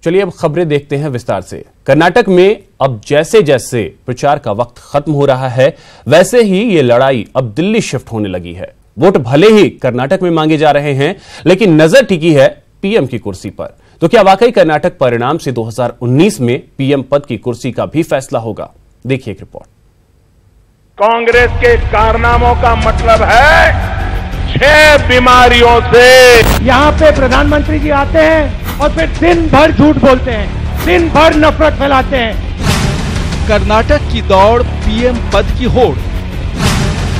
चलिए अब खबरें देखते हैं विस्तार से। कर्नाटक में अब जैसे जैसे प्रचार का वक्त खत्म हो रहा है, वैसे ही ये लड़ाई अब दिल्ली शिफ्ट होने लगी है। वोट भले ही कर्नाटक में मांगे जा रहे हैं, लेकिन नजर टिकी है पीएम की कुर्सी पर। तो क्या वाकई कर्नाटक परिणाम से 2019 में पीएम पद की कुर्सी का भी फैसला होगा? देखिए एक रिपोर्ट। कांग्रेस के कारनामों का मतलब है 6 बीमारियों से। यहाँ पे प्रधानमंत्री जी आते हैं और फिर दिन भर झूठ बोलते हैं, दिन भर नफरत फैलाते हैं। कर्नाटक की दौड़, पीएम पद की होड़।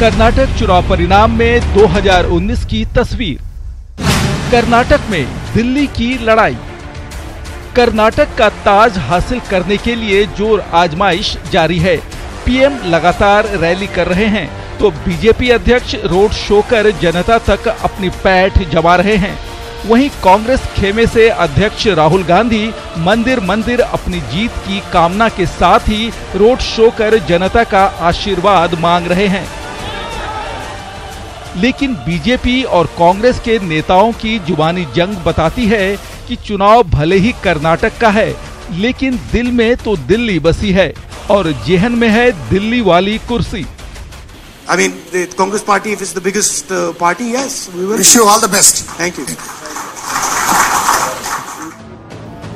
कर्नाटक चुनाव परिणाम में 2019 की तस्वीर। कर्नाटक में दिल्ली की लड़ाई। कर्नाटक का ताज हासिल करने के लिए जोर आजमाइश जारी है। पीएम लगातार रैली कर रहे हैं तो बीजेपी अध्यक्ष रोड शो कर जनता तक अपनी पैठ जमा रहे हैं। वहीं कांग्रेस खेमे से अध्यक्ष राहुल गांधी मंदिर मंदिर अपनी जीत की कामना के साथ ही रोड शो कर जनता का आशीर्वाद मांग रहे हैं। लेकिन बीजेपी और कांग्रेस के नेताओं की जुबानी जंग बताती है कि चुनाव भले ही कर्नाटक का है, लेकिन दिल में तो दिल्ली बसी है और जेहन में है दिल्ली वाली कुर्सी। I mean, the Congress party, if it's the biggest party, yes, we will. Wish you all the best. Thank you.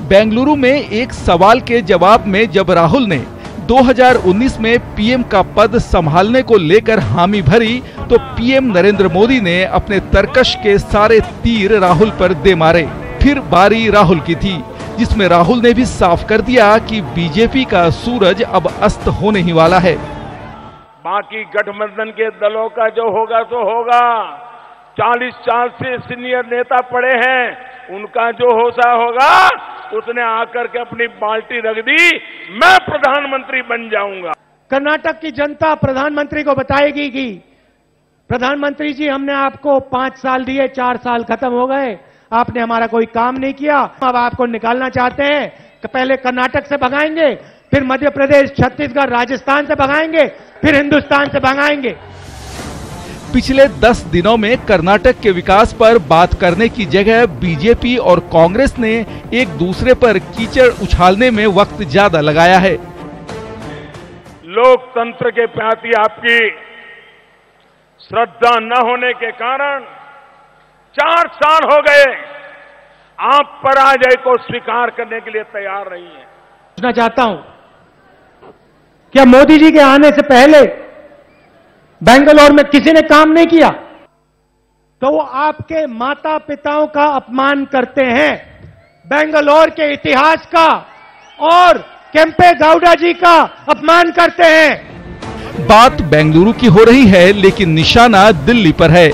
Bengaluru में एक सवाल के जवाब में जब राहुल ने 2019 में पीएम का पद संभालने को लेकर हामी भरी, तो पीएम नरेंद्र मोदी ने अपने तरकश के सारे तीर राहुल पर दे मारे। फिर बारी राहुल की थी, जिसमें राहुल ने भी साफ कर दिया कि बीजेपी का सूरज अब अस्त होने ही वाला है। बाकी गठबंधन के दलों का जो होगा सो होगा। 40 साल से सीनियर नेता पड़े हैं, उनका जो होता होगा उसने आकर के अपनी बाल्टी रख दी, मैं प्रधानमंत्री बन जाऊंगा। कर्नाटक की जनता प्रधानमंत्री को बताएगी कि प्रधानमंत्री जी, हमने आपको 5 साल दिए, 4 साल खत्म हो गए, आपने हमारा कोई काम नहीं किया, अब आपको निकालना चाहते हैं। पहले कर्नाटक से भगाएंगे, फिर मध्य प्रदेश, छत्तीसगढ़, राजस्थान से भगाएंगे, फिर हिंदुस्तान से भगाएंगे। पिछले 10 दिनों में कर्नाटक के विकास पर बात करने की जगह बीजेपी और कांग्रेस ने एक दूसरे पर कीचड़ उछालने में वक्त ज्यादा लगाया है। लोकतंत्र के प्रति आपकी श्रद्धा न होने के कारण 4 साल हो गए, आप पराजय को स्वीकार करने के लिए तैयार नहीं है। पूछना चाहता हूं, क्या मोदी जी के आने से पहले बेंगलोर में किसी ने काम नहीं किया? तो वो आपके माता पिताओं का अपमान करते हैं, बेंगलोर के इतिहास का और केम्पे गौड़ा जी का अपमान करते हैं। बात बेंगलुरु की हो रही है, लेकिन निशाना दिल्ली पर है।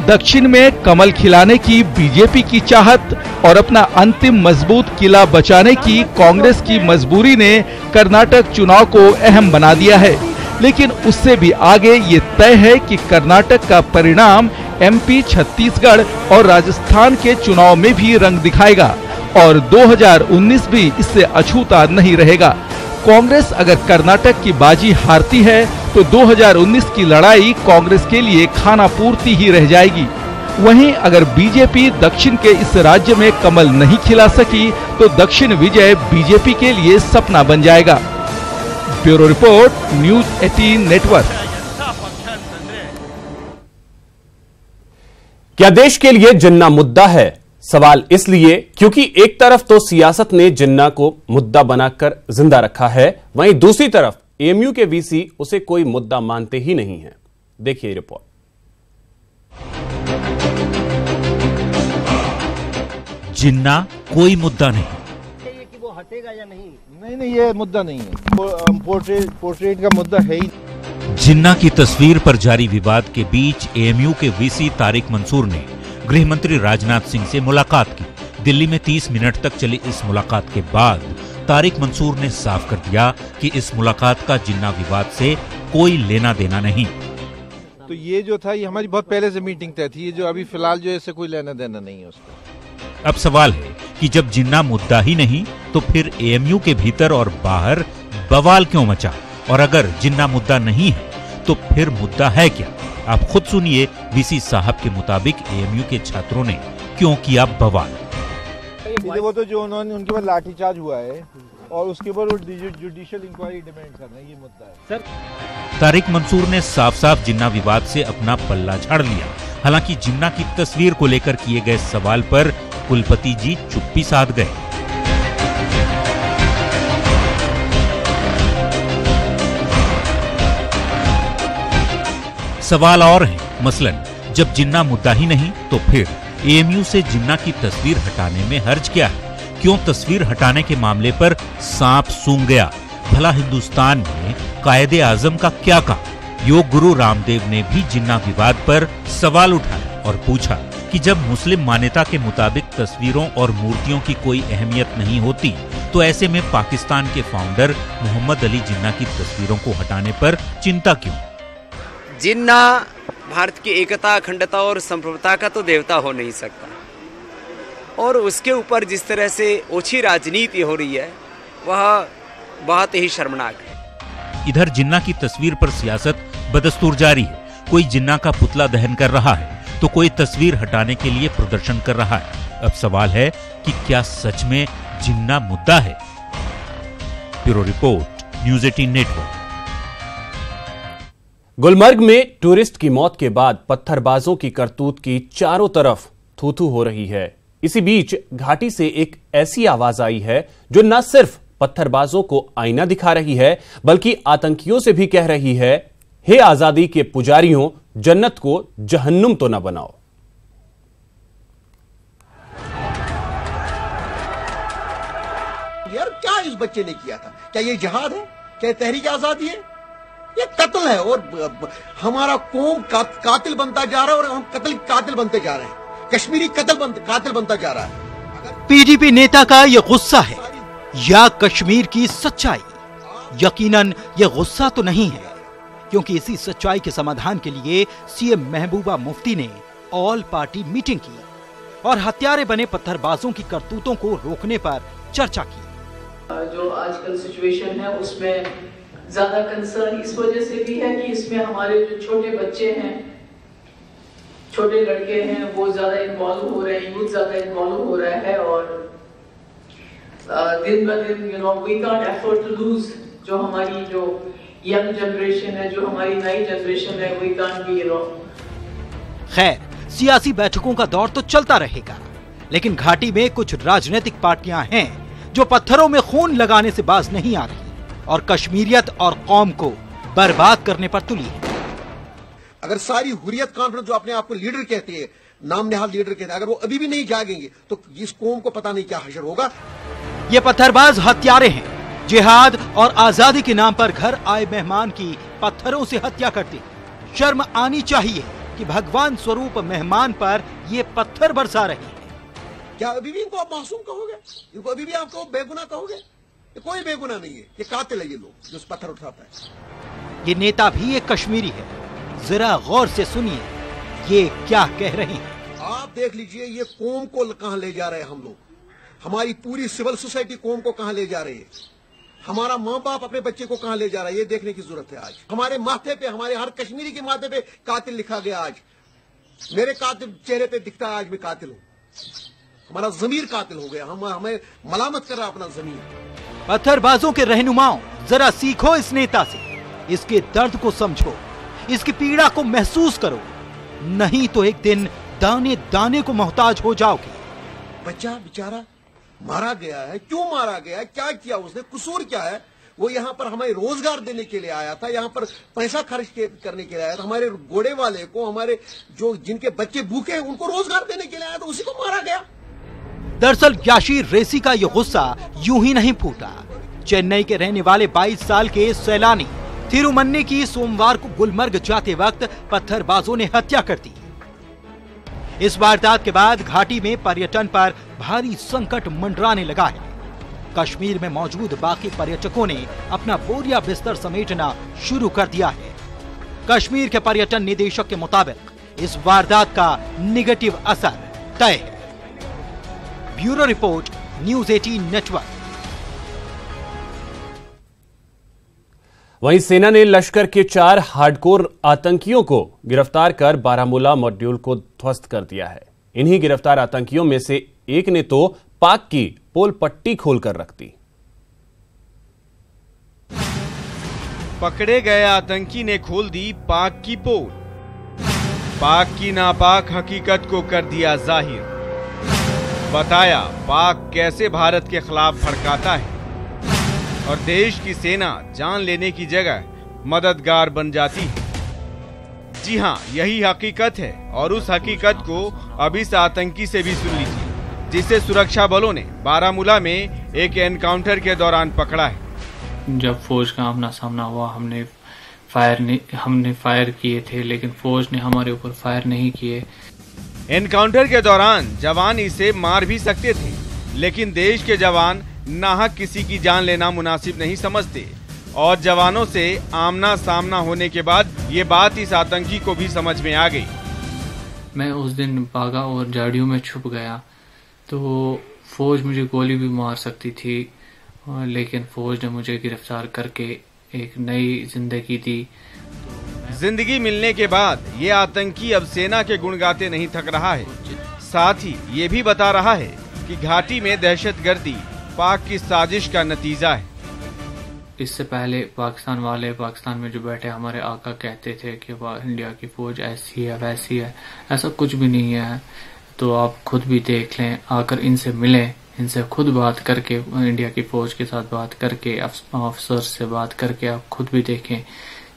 दक्षिण में कमल खिलाने की बीजेपी की चाहत और अपना अंतिम मजबूत किला बचाने की कांग्रेस की मजबूरी ने कर्नाटक चुनाव को अहम बना दिया है। लेकिन उससे भी आगे ये तय है कि कर्नाटक का परिणाम एमपी, छत्तीसगढ़ और राजस्थान के चुनाव में भी रंग दिखाएगा और 2019 भी इससे अछूता नहीं रहेगा। कांग्रेस अगर कर्नाटक की बाजी हारती है तो 2019 की लड़ाई कांग्रेस के लिए खाना पूर्ति ही रह जाएगी। वहीं अगर बीजेपी दक्षिण के इस राज्य में कमल नहीं खिला सकी तो दक्षिण विजय बीजेपी के लिए सपना बन जाएगा। Bureau report, news 18 network. क्या देश के लिए जिन्ना मुद्दा है? सवाल इसलिए क्योंकि एक तरफ तो सियासत ने जिन्ना को मुद्दा बनाकर जिंदा रखा है, वहीं दूसरी तरफ एएमयू के वीसी उसे कोई मुद्दा मानते ही नहीं है। देखिए रिपोर्ट। जिन्ना कोई मुद्दा नहीं। कि वो हटेगा या नहीं? नहीं, ये मुद्दा नहीं है। पोर्ट्रेट का मुद्दा है ही। जिन्ना की तस्वीर पर जारी विवाद के बीच एएमयू के वीसी तारिक मंसूर ने गृह मंत्री राजनाथ सिंह से मुलाकात की। दिल्ली में 30 मिनट तक चली इस मुलाकात के बाद तारिक मंसूर ने साफ कर दिया कि इस मुलाकात का जिन्ना विवाद से कोई लेना देना नहीं। तो ये जो था, ये हमारी बहुत पहले से मीटिंग तय थी। ये जो अभी फिलहाल जो है, इससे कोई लेना देना नहीं है उसका। अब सवाल है कि जब जिन्ना मुद्दा ही नहीं तो फिर एएमयू के भीतर और बाहर बवाल क्यों मचा? और अगर जिन्ना मुद्दा नहीं है तो फिर मुद्दा है क्या? आप खुद सुनिए वीसी साहब के मुताबिक एएमयू के छात्रों ने क्यों किया बवाल। वो तो जो उन्होंने उनके ऊपर लाठीचार्ज हुआ है और उसके ऊपर जुडिशियल इंक्वायरी डिमांड करना है, ये मुद्दा है सर। तारिक मंसूर ने साफ साफ जिन्ना विवाद से अपना पल्ला झाड़ लिया। हालांकि जिन्ना की तस्वीर को लेकर किए गए सवाल पर कुलपति जी चुप्पी साध गए। सवाल और हैं, मसलन जब जिन्ना मुद्दा ही नहीं तो फिर एएमयू से जिन्ना की तस्वीर हटाने में हर्ज क्या है? क्यों तस्वीर हटाने के मामले पर सांप सूंघ गया? भला हिंदुस्तान में कायदे आजम का क्या कहा? योग गुरु रामदेव ने भी जिन्ना विवाद पर सवाल उठाया और पूछा कि जब मुस्लिम मान्यता के मुताबिक तस्वीरों और मूर्तियों की कोई अहमियत नहीं होती तो ऐसे में पाकिस्तान के फाउंडर मोहम्मद अली जिन्ना की तस्वीरों को हटाने पर चिंता क्यों? जिन्ना भारत की एकता, अखंडता और संप्रभुता का तो देवता हो नहीं सकता, और उसके ऊपर जिस तरह से ओछी राजनीति हो रही है वह बहुत ही शर्मनाक है। इधर जिन्ना की तस्वीर पर सियासत बदस्तूर जारी है। कोई जिन्ना का पुतला दहन कर रहा है तो कोई तस्वीर हटाने के लिए प्रदर्शन कर रहा है। अब सवाल है कि क्या सच में जिन्ना मुद्दा है? Bureau report, news 18 network. Gulmarg में टूरिस्ट की मौत के बाद पत्थरबाजों की करतूत की चारों तरफ थू-थू हो रही है। इसी बीच घाटी से एक ऐसी आवाज आई है जो न सिर्फ पत्थरबाजों को आईना दिखा रही है बल्कि आतंकियों से भी कह रही है, हे आजादी के पुजारियों, जन्नत को जहन्नुम तो न बनाओ। यार क्या इस बच्चे ने किया था? क्या ये जिहाद है? क्या तहरीक आजादी है? ये कत्ल है और हमारा कौम कातिल बनता जा रहा है और हम कातिल बनते जा रहे हैं। कश्मीरी कातिल बनता जा रहा है। पीडीपी नेता का ये गुस्सा है या कश्मीर की सच्चाई? यकीनन ये गुस्सा तो नहीं है, क्योंकि इसी सच्चाई के समाधान के लिए सीएम महबूबा मुफ्ती ने ऑल पार्टी मीटिंग की और हत्यारे बने पत्थरबाजों की करतूतों को रोकने पर चर्चा की। जो आजकल सिचुएशन है उसमें ज्यादा कंसर्न इस वजह से भी है कि इसमें हमारे जो छोटे बच्चे हैं, छोटे लड़के हैं, वो ज्यादा इन्वॉल्व हो रहे हैं, यूथ ज्यादा इन्वॉल्व हो रहा है और दिन ब दिन we can't afford to lose जो हमारी जो यंग जनरेशन है, जो हमारी नई जनरेशन है, वी कांट बी खैर, सियासी बैठकों का दौर तो चलता रहेगा, लेकिन घाटी में कुछ राजनीतिक पार्टियां हैं जो पत्थरों में खून लगाने से बाज नहीं आ रही और कश्मीरियत और कौम को बर्बाद करने पर तुली है। अगर सारी हुर्रियत कॉन्फ्रेंस जो अपने आप को लीडर कहते हैं, नाम निहाल लीडर कहते हैं, अगर वो अभी भी नहीं जागेंगे तो इस कौम को पता नहीं क्या हशर होगा। ये पत्थरबाज हत्यारे हैं, जिहाद और आजादी के नाम पर घर आए मेहमान की पत्थरों से हत्या करते। शर्म आनी चाहिए कि भगवान स्वरूप मेहमान पर ये पत्थर बरसा रहे हैं। क्या अभी भी इनको आप मासूम कहोगे? इनको अभी भी आपको बेगुनाह कहोगे? ये कोई बेगुनाह नहीं है, ये कातिल है ये लोग जो पत्थर उठाता है। ये नेता भी एक कश्मीरी है, जरा गौर से सुनिए ये क्या कह रहे हैं। आप देख लीजिए ये कौम को कहां ले जा रहे हैं हम लोग, हमारी पूरी सिविल सोसाइटी कौम को कहां ले जा रहे हैं, हमारा माँ बाप अपने बच्चे को कहां ले जा रहा है, ये देखने की जरूरत है। आज हमारे माथे पे, हमारे हर कश्मीरी के माथे पे कातिल लिखा गया। आज मेरे कातिल चेहरे पे दिखता है, आज मैं कातिल हूं, हमारा जमीर कातिल हो गया, हमें मलामत कर रहा अपना जमीर। पत्थरबाजों के रहनुमाओं, जरा सीखो इस नेता से, इसके दर्द को समझो, इसकी पीड़ा को महसूस करो, नहीं तो एक दिन दाने दाने को मोहताज हो जाओगे। बच्चा बेचारा मारा गया है, क्यों मारा गया, क्या किया उसने, कसूर क्या है? वो यहाँ पर हमें रोजगार देने के लिए आया था, यहाँ पर पैसा खर्च करने के लिए आया था, हमारे घोड़े वाले को, हमारे जो जिनके बच्चे भूखे हैं उनको रोजगार देने के लिए आया था, उसी को मारा गया। दरअसल याशीर रेसी का ये गुस्सा यूं ही नहीं फूटा। चेन्नई के रहने वाले 22 साल के सैलानी थिरुमन्नी की सोमवार को गुलमर्ग जाते वक्त पत्थरबाजों ने हत्या कर दी। इस वारदात के बाद घाटी में पर्यटन पर भारी संकट मंडराने लगा है। कश्मीर में मौजूद बाकी पर्यटकों ने अपना बोरिया बिस्तर समेटना शुरू कर दिया है। कश्मीर के पर्यटन निदेशक के मुताबिक इस वारदात का निगेटिव असर तय है। Bureau report, news 18 network. वहीं सेना ने लश्कर के 4 हार्डकोर आतंकियों को गिरफ्तार कर बारामूला मॉड्यूल को ध्वस्त कर दिया है। इन्हीं गिरफ्तार आतंकियों में से एक ने तो पाक की पोल पट्टी खोलकर रख दी। पकड़े गए आतंकी ने खोल दी पाक की पोल, पाक की नापाक हकीकत को कर दिया जाहिर, बताया पाक कैसे भारत के खिलाफ भड़काता है और देश की सेना जान लेने की जगह मददगार बन जाती है। जी हां, यही हकीकत है और उस हकीकत को अब इस आतंकी से भी सुन लीजिए, जिसे सुरक्षा बलों ने बारामूला में एक एनकाउंटर के दौरान पकड़ा है। जब फौज का आमना सामना हुआ, हमने फायर किए थे, लेकिन फौज ने हमारे ऊपर फायर नहीं किए। एनकाउंटर के दौरान जवान इसे मार भी सकते थे, लेकिन देश के जवान नाहक किसी की जान लेना मुनासिब नहीं समझते और जवानों से आमना सामना होने के बाद ये बात इस आतंकी को भी समझ में आ गई। मैं उस दिन भागा और झाड़ियों में छुप गया, तो फौज मुझे गोली भी मार सकती थी, लेकिन फौज ने मुझे गिरफ्तार करके एक नई जिंदगी दी। जिंदगी मिलने के बाद ये आतंकी अब सेना के गुण गाते नहीं थक रहा है, साथ ही ये भी बता रहा है कि घाटी में दहशतगर्दी पाक की साजिश का नतीजा है। इससे पहले पाकिस्तान में जो बैठे हमारे आका कहते थे कि इंडिया की फौज ऐसी है वैसी है, ऐसा कुछ भी नहीं है। तो आप खुद भी देख लें, आकर इनसे मिलें, इनसे खुद बात करके, इंडिया की फौज के साथ बात करके, अफसर से बात करके आप खुद भी देखें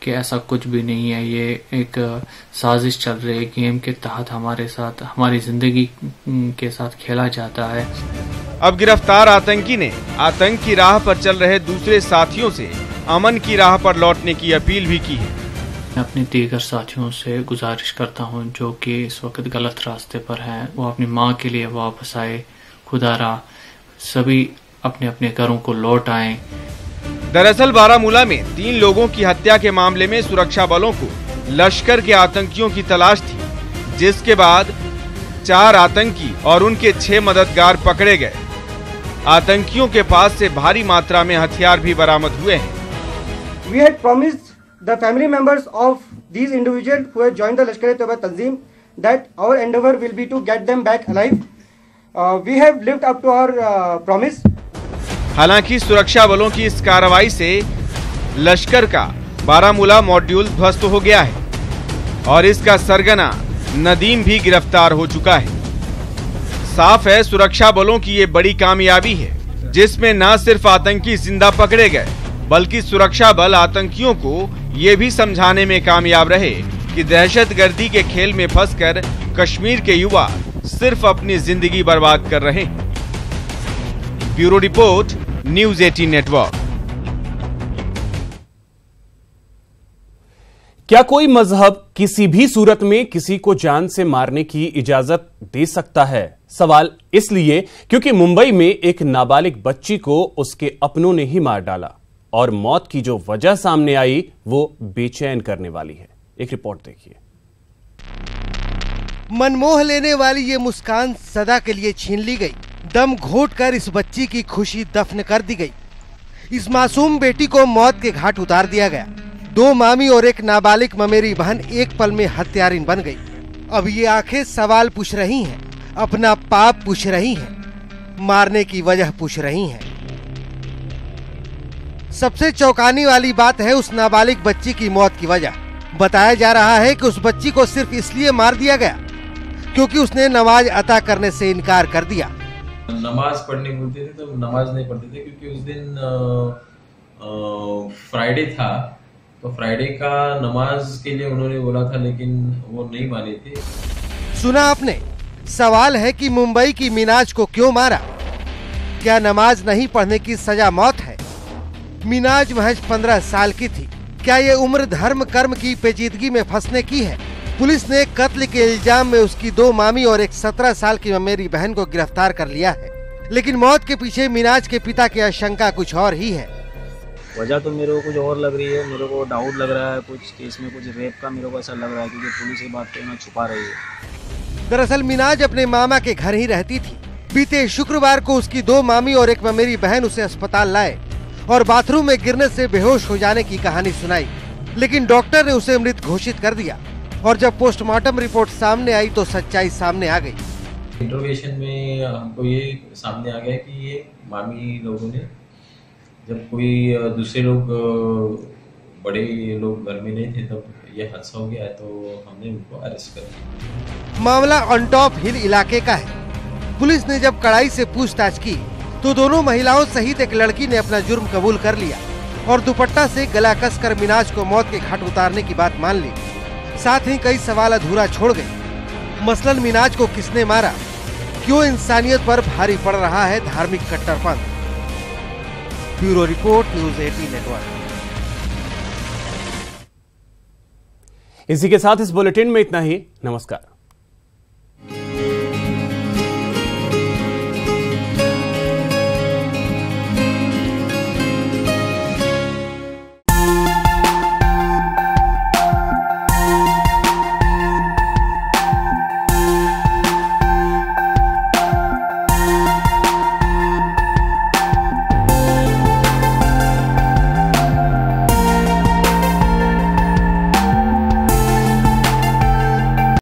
कि ऐसा कुछ भी नहीं है। ये एक साजिश चल रही है, गेम के तहत हमारे साथ, हमारी जिंदगी के साथ खेला जाता है। अब गिरफ्तार आतंकी ने आतंक की राह पर चल रहे दूसरे साथियों से अमन की राह पर लौटने की अपील भी की है। मैं अपने दीगर साथियों से गुजारिश करता हूं जो कि इस वक्त गलत रास्ते पर हैं, वो अपनी माँ के लिए वापस आए। खुदारा सभी अपने अपने घरों को लौट आएं। दरअसल बारामूला में 3 लोगों की हत्या के मामले में सुरक्षा बलों को लश्कर के आतंकियों की तलाश थी, जिसके बाद 4 आतंकी और उनके 6 मददगार पकड़े गए। आतंकियों के पास से भारी मात्रा में हथियार भी बरामद हुए हैं। We had promised the family members of these individuals who had joined the Lashkar-e-Taiba Tanzim that our endeavor will be to get them back alive. We have lived up to our promise. हालांकि सुरक्षा बलों की इस कार्रवाई से लश्कर का Baramulla module ध्वस्त हो गया है और इसका सरगना नदीम भी गिरफ्तार हो चुका है। साफ है सुरक्षा बलों की ये बड़ी कामयाबी है, जिसमें न सिर्फ आतंकी जिंदा पकड़े गए, बल्कि सुरक्षा बल आतंकियों को ये भी समझाने में कामयाब रहे कि दहशतगर्दी के खेल में फंसकर कश्मीर के युवा सिर्फ अपनी जिंदगी बर्बाद कर रहे हैं। Bureau report, news 18 network. क्या कोई मजहब किसी भी सूरत में किसी को जान से मारने की इजाजत दे सकता है? सवाल इसलिए क्योंकि मुंबई में एक नाबालिग बच्ची को उसके अपनों ने ही मार डाला और मौत की जो वजह सामने आई वो बेचैन करने वाली है। एक रिपोर्ट देखिए। मनमोह लेने वाली ये मुस्कान सदा के लिए छीन ली गई। दम घोंटकर इस बच्ची की खुशी दफन कर दी गई। इस मासूम बेटी को मौत के घाट उतार दिया गया। 2 मामी और एक नाबालिग ममेरी बहन एक पल में हत्यारिन बन गई। अब ये आंखें सवाल पूछ रही हैं, अपना पाप पूछ रही हैं, मारने की वजह पूछ रही हैं। सबसे चौंकाने वाली बात है उस नाबालिग बच्ची की मौत की वजह। बताया जा रहा है कि उस बच्ची को सिर्फ इसलिए मार दिया गया क्योंकि उसने नमाज अता करने से इनकार कर दिया। नमाज पढ़ने बोलते थे तो नमाज नहीं पढ़ते थे क्योंकि उस दिन फ्राइडे था, तो फ्राइडे का नमाज के लिए उन्होंने बोला था, लेकिन वो नहीं माने थे। सुना आपने? सवाल है कि मुंबई की मिनाज को क्यों मारा? क्या नमाज नहीं पढ़ने की सजा मौत है? मिनाज महज 15 साल की थी। क्या ये उम्र धर्म कर्म की पेचीदगी में फंसने की है? पुलिस ने कत्ल के इल्जाम में उसकी 2 मामी और एक 17 साल की ममेरी बहन को गिरफ्तार कर लिया है, लेकिन मौत के पीछे मिनाज के पिता की आशंका कुछ और ही है। वजह तो मेरे को कुछ और लग रही है। मेरे को डाउट लग रहा है कुछ केस में, कुछ रेप का मेरे को ऐसा लग रहा है, क्योंकि पुलिस ये बात कहना छुपा रही है। दरअसल मिनाज अपने मामा के घर ही रहती थी। बीते शुक्रवार को उसकी 2 मामी और एक ममेरी बहन उसे अस्पताल लाए और बाथरूम में गिरने से बेहोश हो जाने की कहानी सुनाई, लेकिन डॉक्टर ने उसे मृत घोषित कर दिया। और जब पोस्टमार्टम रिपोर्ट सामने आई तो सच्चाई सामने आ गई। इंट्रोगेशन में हमको ये सामने आ गया कि ये मामी लोगों ने जब कोई दूसरे लोग बड़े लोग घर में नहीं थे तब ये हादसा हो गया, तो हमने उनको अरेस्ट कर लिया। मामला ऑन टॉप हिल इलाके का है। पुलिस ने जब कड़ाई से पूछताछ की तो दोनों महिलाओं सहित एक लड़की ने अपना जुर्म कबूल कर लिया और दुपट्टा से गला कसकर मिनाज को मौत के घाट उतारने की बात मान ली। साथ ही कई सवाल अधूरा छोड़ गए। मसलन मिनाज को किसने मारा, क्यों इंसानियत पर भारी पड़ रहा है धार्मिक कट्टरपंथ। Bureau report, news 18 network. इसी के साथ इस बुलेटिन में इतना ही। नमस्कार।